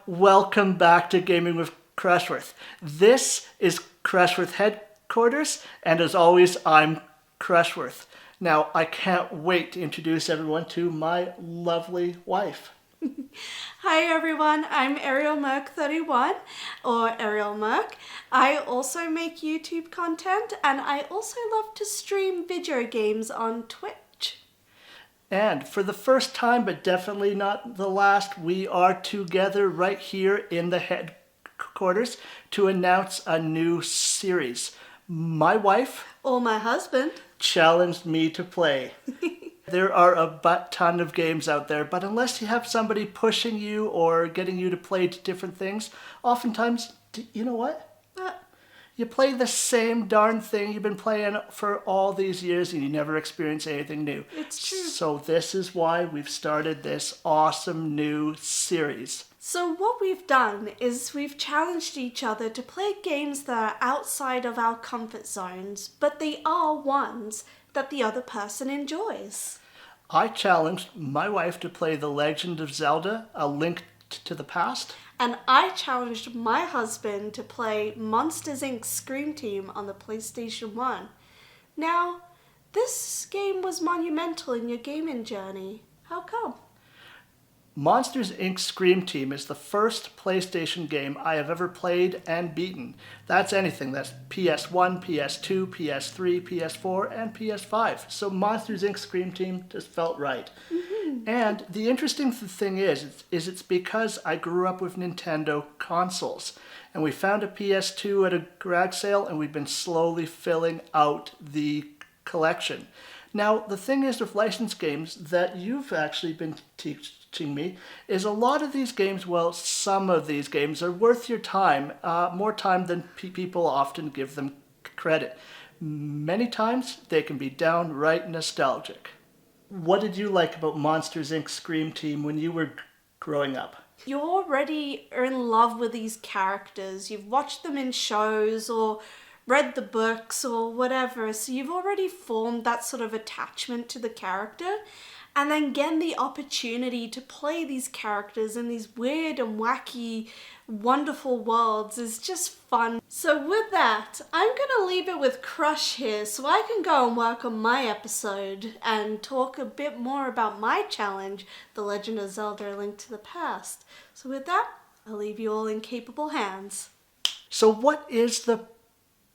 welcome back to Gaming with Crushworth. This is Crushworth headquarters, and as always, I'm Crushworth. Now, I can't wait to introduce everyone to my lovely wife. Hi everyone, I'm Ariel Merck 31 or Ariel Merck. I also make YouTube content and I also love to stream video games on Twitch. And for the first time, but definitely not the last, we are together right here in the headquarters to announce a new series. My wife, Or my husband, challenged me to play. There are a ton of games out there, but unless you have somebody pushing you or getting you to play different things, oftentimes, you know what? You play the same darn thing you've been playing for all these years and you never experience anything new. It's true. So this is why we've started this awesome new series. So what we've done is we've challenged each other to play games that are outside of our comfort zones, but they are ones that the other person enjoys. I challenged my wife to play The Legend of Zelda: A Link to the Past. And I challenged my husband to play Monsters, Inc. Scream Team on the PlayStation 1. Now, this game was monumental in your gaming journey. How come? Monsters, Inc. Scream Team is the first PlayStation game I have ever played and beaten. That's anything. That's PS1, PS2, PS3, PS4, and PS5. So Monsters, Inc. Scream Team just felt right. Mm-hmm. And the interesting thing is it's because I grew up with Nintendo consoles. And we found a PS2 at a garage sale, and we've been slowly filling out the collection. Now, the thing is with licensed games that you've actually been teaching me is a lot of these games, well, some of these games are worth your time, more time than people often give them credit. Many times, they can be downright nostalgic. What did you like about Monsters, Inc. Scream Team when you were growing up? You already are in love with these characters. You've watched them in shows or read the books or whatever, so you've already formed that sort of attachment to the character, and then getting the opportunity to play these characters in these weird and wacky, wonderful worlds is just fun. So with that, I'm gonna leave it with Crush here so I can go and work on my episode and talk a bit more about my challenge, The Legend of Zelda: A Link to the Past. So with that, I'll leave you all in capable hands. So what is the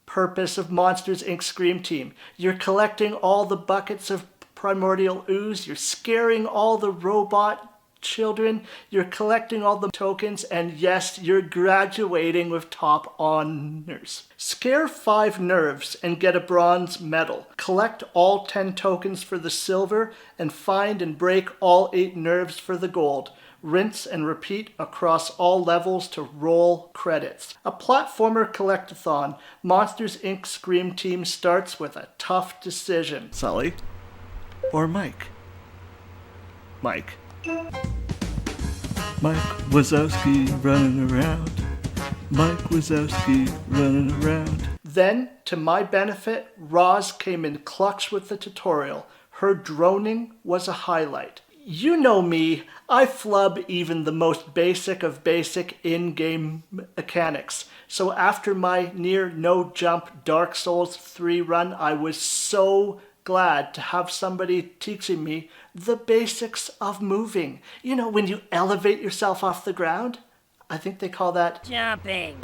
purpose of Monsters, Inc. Scream Team? You're collecting all the buckets of primordial ooze, you're scaring all the robot children, you're collecting all the tokens, and yes, you're graduating with top honors. Scare 5 nerves and get a bronze medal. Collect all 10 tokens for the silver, and find and break all 8 nerves for the gold. Rinse and repeat across all levels to roll credits. A platformer collectathon. Monsters, Inc. Scream Team starts with a tough decision. Sully or Mike? Mike. Mike Wazowski running around. Mike Wazowski running around. Then, to my benefit, Roz came in clutch with the tutorial. Her droning was a highlight. You know me, I flub even the most basic of basic in-game mechanics. So after my near no-jump Dark Souls 3 run, I was so glad to have somebody teaching me the basics of moving. You know, when you elevate yourself off the ground? I think they call that jumping.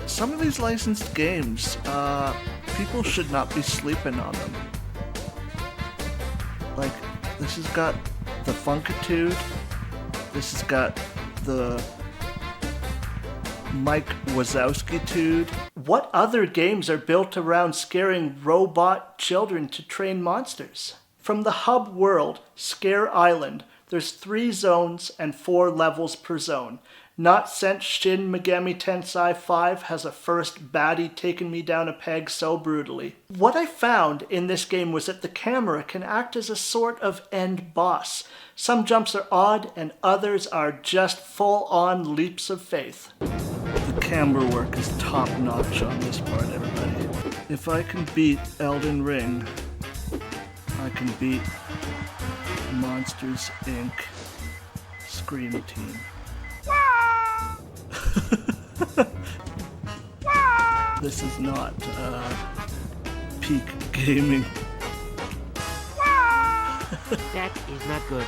Some of these licensed games, people should not be sleeping on them. Like, this has got the Funkitude, this has got the Mike Wazowski-tude. What other games are built around scaring robot children to train monsters? From the hub world, Scare Island, there's 3 zones and 4 levels per zone. Not since Shin Megami Tensei 5 has a first baddie taken me down a peg so brutally. What I found in this game was that the camera can act as a sort of end boss. Some jumps are odd and others are just full-on leaps of faith. The camera work is top-notch on this part, everybody. If I can beat Elden Ring, I can beat Monsters, Inc. Scream Team. This is not peak gaming. That is not good.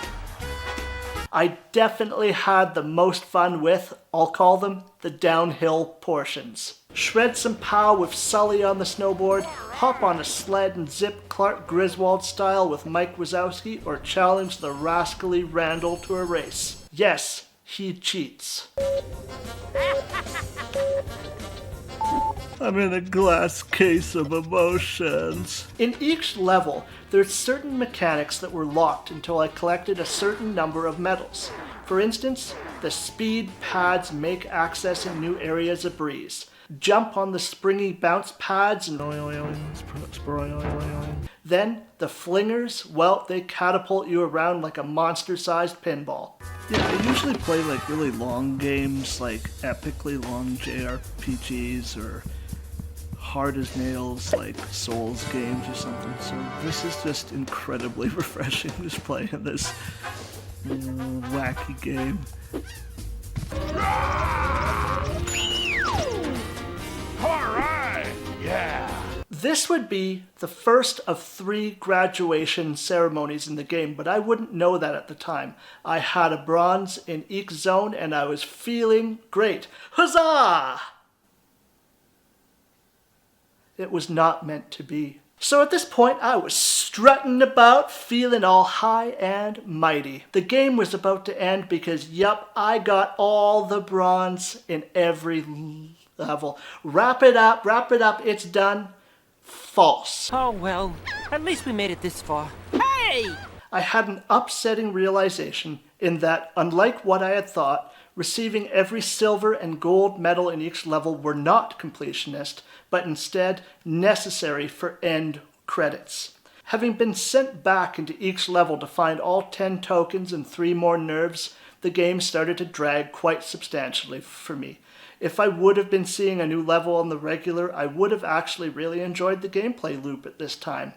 I definitely had the most fun with, I'll call them, the downhill portions. Shred some pow with Sully on the snowboard, hop on a sled and zip Clark Griswold style with Mike Wazowski, or challenge the rascally Randall to a race. Yes, he cheats. I'm in a glass case of emotions. In each level, there's certain mechanics that were locked until I collected a certain number of medals. For instance, the speed pads make accessing new areas a breeze. Jump on the springy bounce pads and then the flingers, well, they catapult you around like a monster-sized pinball. Yeah, I usually play like really long games, like epically long JRPGs or hard as nails, like Souls games or something. So this is just incredibly refreshing, just playing this wacky game. Alright! Yeah! This would be the first of 3 graduation ceremonies in the game, but I wouldn't know that at the time. I had a bronze in each zone and I was feeling great. Huzzah! It was not meant to be. So at this point, I was strutting about, feeling all high and mighty. The game was about to end because, yup, I got all the bronze in every level. Wrap it up, it's done. False. Oh well, at least we made it this far. Hey! I had an upsetting realization in that, unlike what I had thought, receiving every silver and gold medal in each level were not completionist, but instead necessary for end credits. Having been sent back into each level to find all 10 tokens and 3 more nerves, the game started to drag quite substantially for me. If I would have been seeing a new level on the regular, I would have actually really enjoyed the gameplay loop at this time.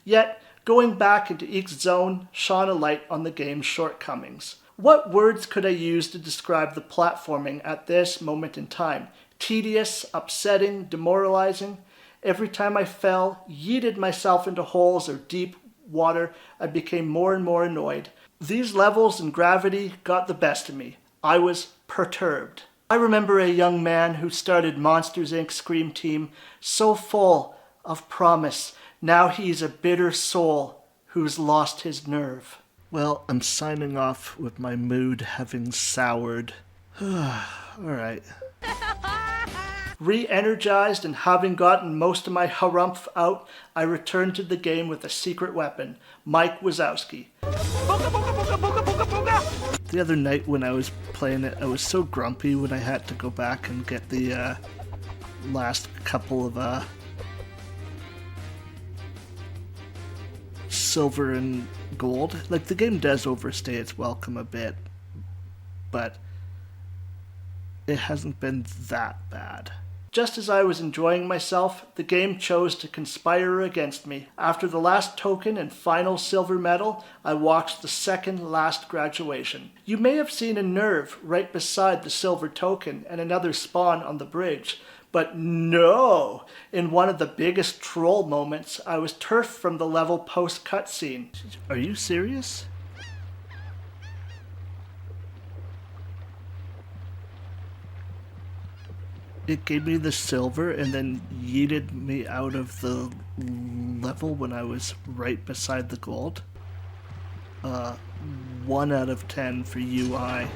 Yet, going back into each zone shone a light on the game's shortcomings. What words could I use to describe the platforming at this moment in time? Tedious, upsetting, demoralizing. Every time I fell, yeeted myself into holes or deep water, I became more and more annoyed. These levels and gravity got the best of me. I was perturbed. I remember a young man who started Monsters, Inc. Scream Team so full of promise. Now he's a bitter soul who's lost his nerve. Well, I'm signing off with my mood having soured. Alright. Re-energized and having gotten most of my harumph out, I returned to the game with a secret weapon, Mike Wazowski. The other night when I was playing it, I was so grumpy when I had to go back and get the last couple of silver and gold. Like, the game does overstay its welcome a bit, but it hasn't been that bad. Just as I was enjoying myself, the game chose to conspire against me. After the last token and final silver medal, I watched the second last graduation. You may have seen a nerve right beside the silver token and another spawn on the bridge. But no! In one of the biggest troll moments, I was turfed from the level post-cutscene. Are you serious? It gave me the silver and then yeeted me out of the level when I was right beside the gold. 1 out of 10 for UI.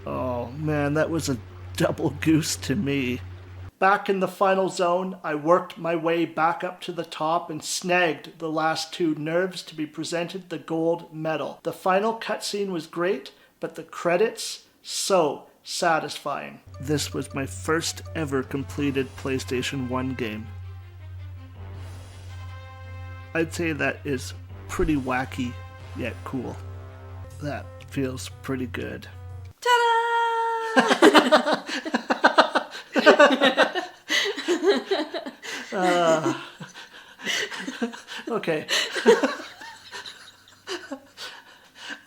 Oh man, that was a double goose to me. Back in the final zone, I worked my way back up to the top and snagged the last 2 nerves to be presented the gold medal. The final cutscene was great, but the credits, so satisfying. This was my first ever completed PlayStation 1 game. I'd say that is pretty wacky, yet cool. That feels pretty good. Ta-da! Okay.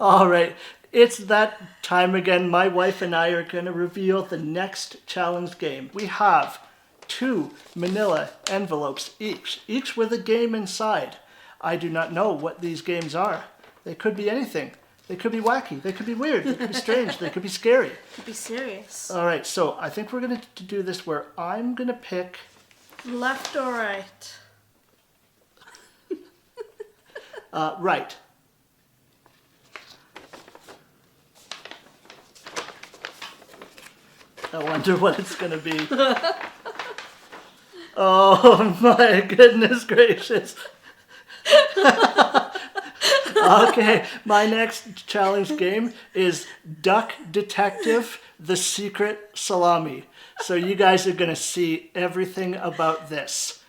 All right. It's that time again. My wife and I are going to reveal the next challenge game. We have 2 manila envelopes each with a game inside. I do not know what these games are. They could be anything. They could be wacky. They could be weird. They could be strange. They could be scary. Could be serious. All right. So I think we're going to do this where I'm going to pick... Left or right? Right. I wonder what it's going to be. Oh my goodness gracious. Okay, my next challenge game is Duck Detective, The Secret Salami. So you guys are going to see everything about this.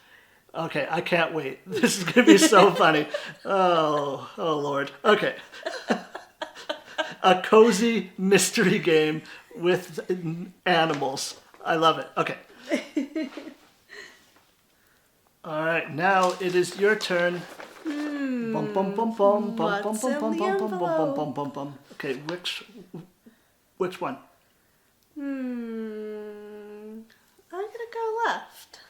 Okay, I can't wait. This is going to be so funny. Oh Lord. Okay. A cozy mystery game with animals. I love it. Okay. All right, now it is your turn. Bum bum bum bum bum bum What's bum in bum the bum bum bum bum envelope? bum bum bum. Okay, which one? I'm gonna go left.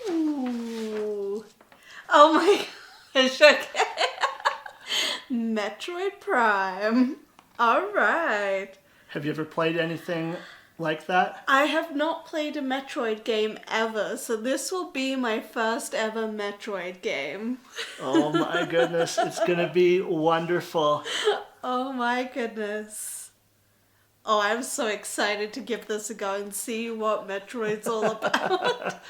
Ooh. Oh my gosh, okay. Metroid Prime. Alright. Have you ever played anything like that? I have not played a Metroid game ever, so this will be my first ever Metroid game. Oh my goodness, it's gonna be wonderful. Oh my goodness. Oh, I'm so excited to give this a go and see what Metroid's all about.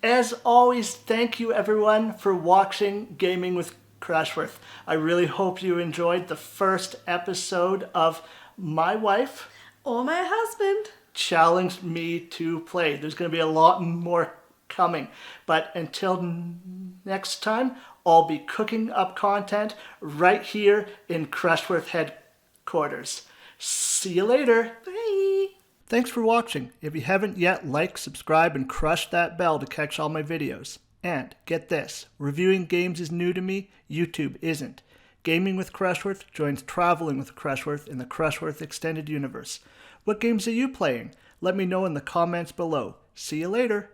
As always, thank you everyone for watching Gaming with Crashworth. I really hope you enjoyed the first episode of my wife Or my husband. challenged me to play. There's going to be a lot more coming. But until next time, I'll be cooking up content right here in Crashworth headquarters. See you later. Bye. Thanks for watching. If you haven't yet, like, subscribe, and crush that bell to catch all my videos. And get this, reviewing games is new to me, YouTube isn't. Gaming with Crashworth joins Traveling with Crashworth in the Crashworth Extended Universe. What games are you playing? Let me know in the comments below. See you later.